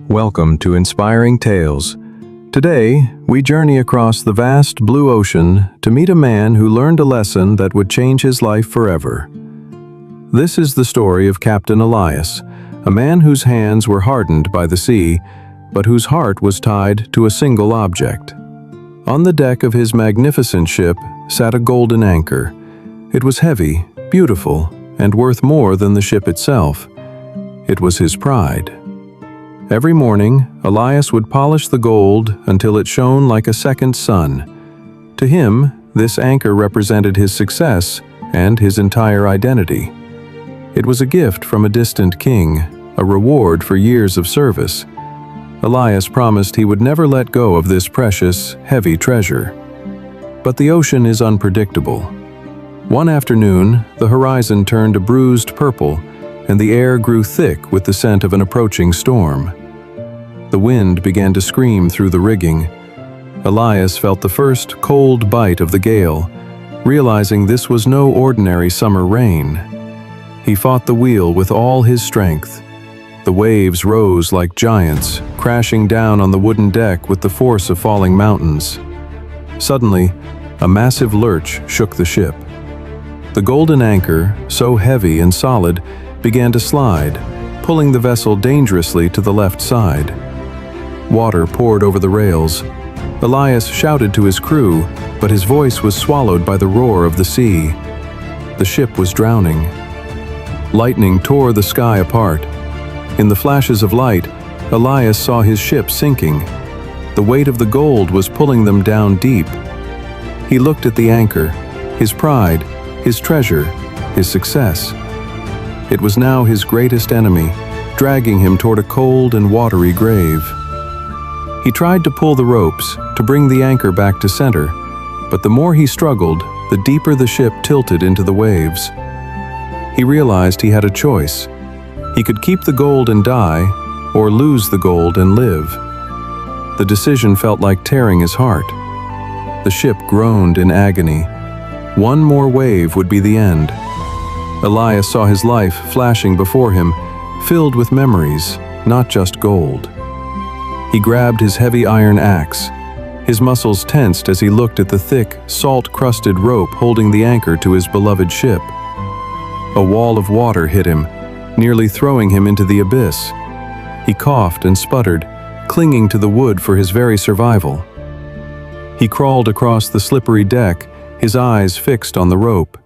Welcome to Inspiring Tales. Today, we journey across the vast blue ocean to meet a man who learned a lesson that would change his life forever. This is the story of Captain Elias, a man whose hands were hardened by the sea, but whose heart was tied to a single object. On the deck of his magnificent ship sat a golden anchor. It was heavy, beautiful, and worth more than the ship itself. It was his pride. Every morning, Elias would polish the gold until it shone like a second sun. To him, this anchor represented his success and his entire identity. It was a gift from a distant king, a reward for years of service. Elias promised he would never let go of this precious, heavy treasure. But the ocean is unpredictable. One afternoon, the horizon turned a bruised purple, and the air grew thick with the scent of an approaching storm. The wind began to scream through the rigging. Elias felt the first cold bite of the gale, realizing this was no ordinary summer rain. He fought the wheel with all his strength. The waves rose like giants, crashing down on the wooden deck with the force of falling mountains. Suddenly, a massive lurch shook the ship. The golden anchor, so heavy and solid, began to slide, pulling the vessel dangerously to the left side. Water poured over the rails. Elias shouted to his crew, but his voice was swallowed by the roar of the sea. The ship was drowning. Lightning tore the sky apart. In the flashes of light, Elias saw his ship sinking. The weight of the gold was pulling them down deep. He looked at the anchor, his pride, his treasure, his success. It was now his greatest enemy, dragging him toward a cold and watery grave. He tried to pull the ropes, to bring the anchor back to center, but the more he struggled, the deeper the ship tilted into the waves. He realized he had a choice. He could keep the gold and die, or lose the gold and live. The decision felt like tearing his heart. The ship groaned in agony. One more wave would be the end. Elias saw his life flashing before him, filled with memories, not just gold. He grabbed his heavy iron axe. His muscles tensed as he looked at the thick, salt-crusted rope holding the anchor to his beloved ship. A wall of water hit him, nearly throwing him into the abyss. He coughed and sputtered, clinging to the wood for his very survival. He crawled across the slippery deck, his eyes fixed on the rope.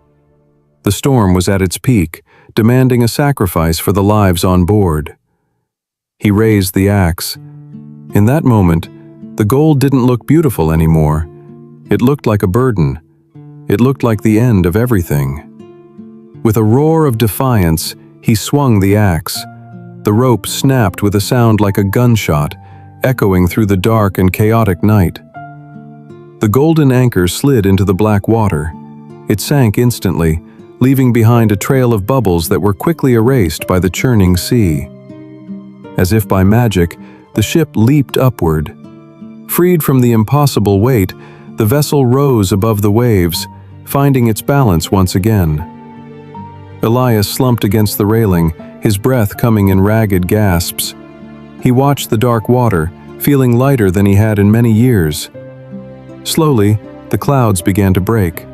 The storm was at its peak, demanding a sacrifice for the lives on board. He raised the axe. In that moment, the gold didn't look beautiful anymore. It looked like a burden. It looked like the end of everything. With a roar of defiance, he swung the axe. The rope snapped with a sound like a gunshot, echoing through the dark and chaotic night. The golden anchor slid into the black water. It sank instantly, leaving behind a trail of bubbles that were quickly erased by the churning sea. As if by magic, the ship leaped upward. Freed from the impossible weight, the vessel rose above the waves, finding its balance once again. Elias slumped against the railing, his breath coming in ragged gasps. He watched the dark water, feeling lighter than he had in many years. Slowly, the clouds began to break.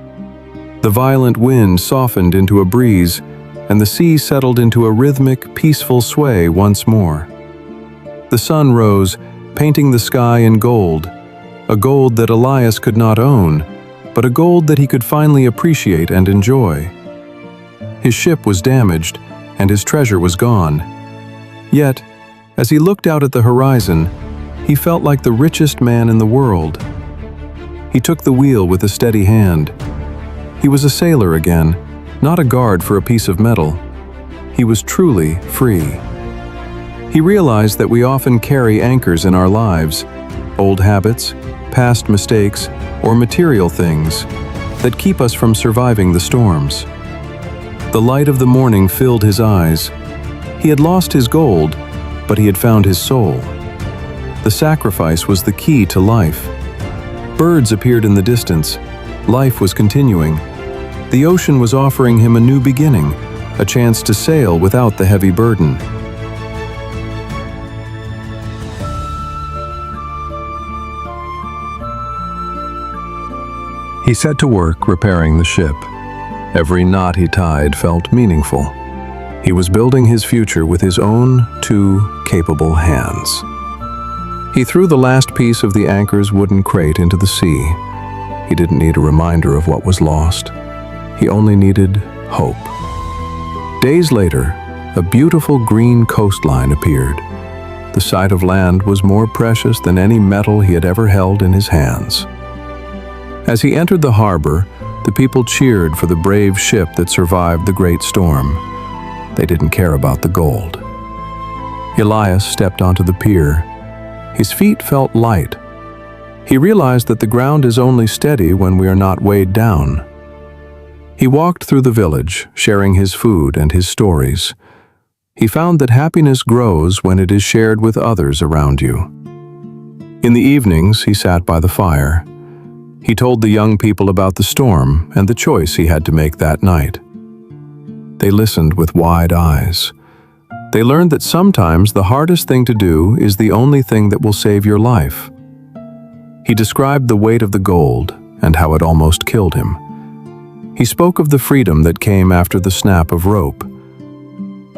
The violent wind softened into a breeze, and the sea settled into a rhythmic, peaceful sway once more. The sun rose, painting the sky in gold, a gold that Elias could not own, but a gold that he could finally appreciate and enjoy. His ship was damaged, and his treasure was gone. Yet, as he looked out at the horizon, he felt like the richest man in the world. He took the wheel with a steady hand. He was a sailor again, not a guard for a piece of metal. He was truly free. He realized that we often carry anchors in our lives, old habits, past mistakes, or material things that keep us from surviving the storms. The light of the morning filled his eyes. He had lost his gold, but he had found his soul. The sacrifice was the key to life. Birds appeared in the distance. Life was continuing. The ocean was offering him a new beginning, a chance to sail without the heavy burden. He set to work repairing the ship. Every knot he tied felt meaningful. He was building his future with his own two capable hands. He threw the last piece of the anchor's wooden crate into the sea. He didn't need a reminder of what was lost. He only needed hope. Days later, a beautiful green coastline appeared. The sight of land was more precious than any metal he had ever held in his hands. As he entered the harbor, the people cheered for the brave ship that survived the great storm. They didn't care about the gold. Elias stepped onto the pier. His feet felt light. He realized that the ground is only steady when we are not weighed down. He walked through the village, sharing his food and his stories. He found that happiness grows when it is shared with others around you. In the evenings, he sat by the fire. He told the young people about the storm and the choice he had to make that night. They listened with wide eyes. They learned that sometimes the hardest thing to do is the only thing that will save your life. He described the weight of the gold and how it almost killed him. He spoke of the freedom that came after the snap of rope.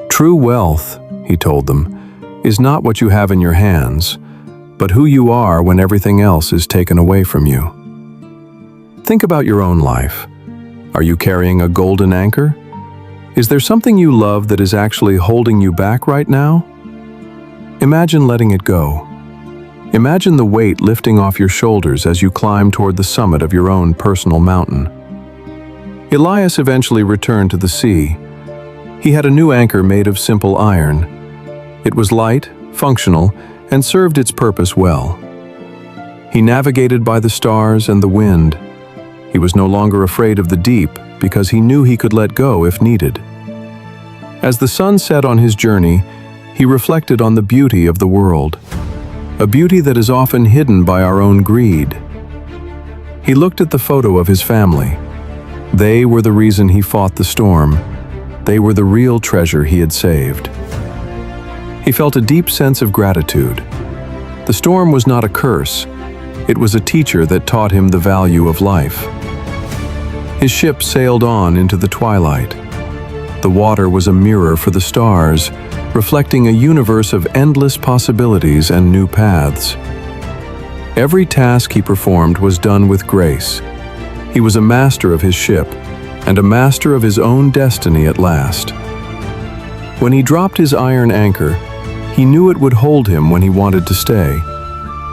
True wealth, he told them, is not what you have in your hands, but who you are when everything else is taken away from you. Think about your own life. Are you carrying a golden anchor? Is there something you love that is actually holding you back right now? Imagine letting it go. Imagine the weight lifting off your shoulders as you climb toward the summit of your own personal mountain. Elias eventually returned to the sea. He had a new anchor made of simple iron. It was light, functional, and served its purpose well. He navigated by the stars and the wind. He was no longer afraid of the deep because he knew he could let go if needed. As the sun set on his journey, he reflected on the beauty of the world, a beauty that is often hidden by our own greed. He looked at the photo of his family. They were the reason he fought the storm. They were the real treasure he had saved. He felt a deep sense of gratitude. The storm was not a curse. It was a teacher that taught him the value of life. His ship sailed on into the twilight. The water was a mirror for the stars, reflecting a universe of endless possibilities and new paths. Every task he performed was done with grace. He was a master of his ship, and a master of his own destiny at last. When he dropped his iron anchor, he knew it would hold him when he wanted to stay,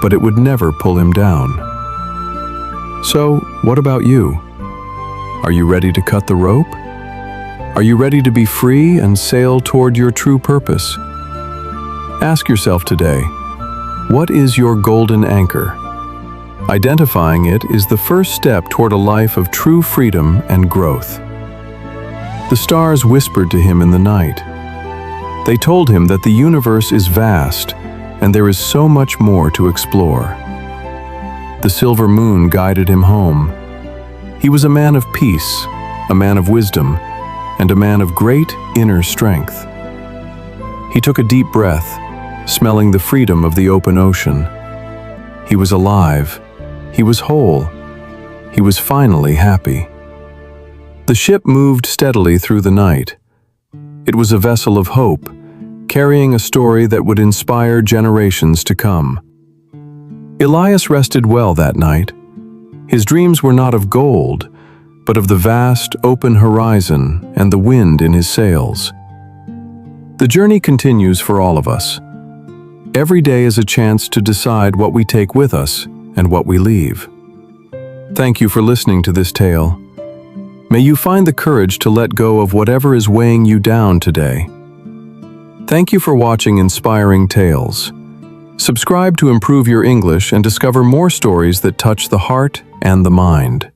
but it would never pull him down. So, what about you? Are you ready to cut the rope? Are you ready to be free and sail toward your true purpose? Ask yourself today, what is your golden anchor? Identifying it is the first step toward a life of true freedom and growth. The stars whispered to him in the night. They told him that the universe is vast and there is so much more to explore. The silver moon guided him home. He was a man of peace, a man of wisdom, and a man of great inner strength. He took a deep breath, smelling the freedom of the open ocean. He was alive. He was whole. He was finally happy. The ship moved steadily through the night. It was a vessel of hope, carrying a story that would inspire generations to come. Elias rested well that night. His dreams were not of gold, but of the vast, open horizon and the wind in his sails. The journey continues for all of us. Every day is a chance to decide what we take with us and what we leave. Thank you for listening to this tale. May you find the courage to let go of whatever is weighing you down today. Thank you for watching Inspiring Tales. Subscribe to improve your English and discover more stories that touch the heart and the mind.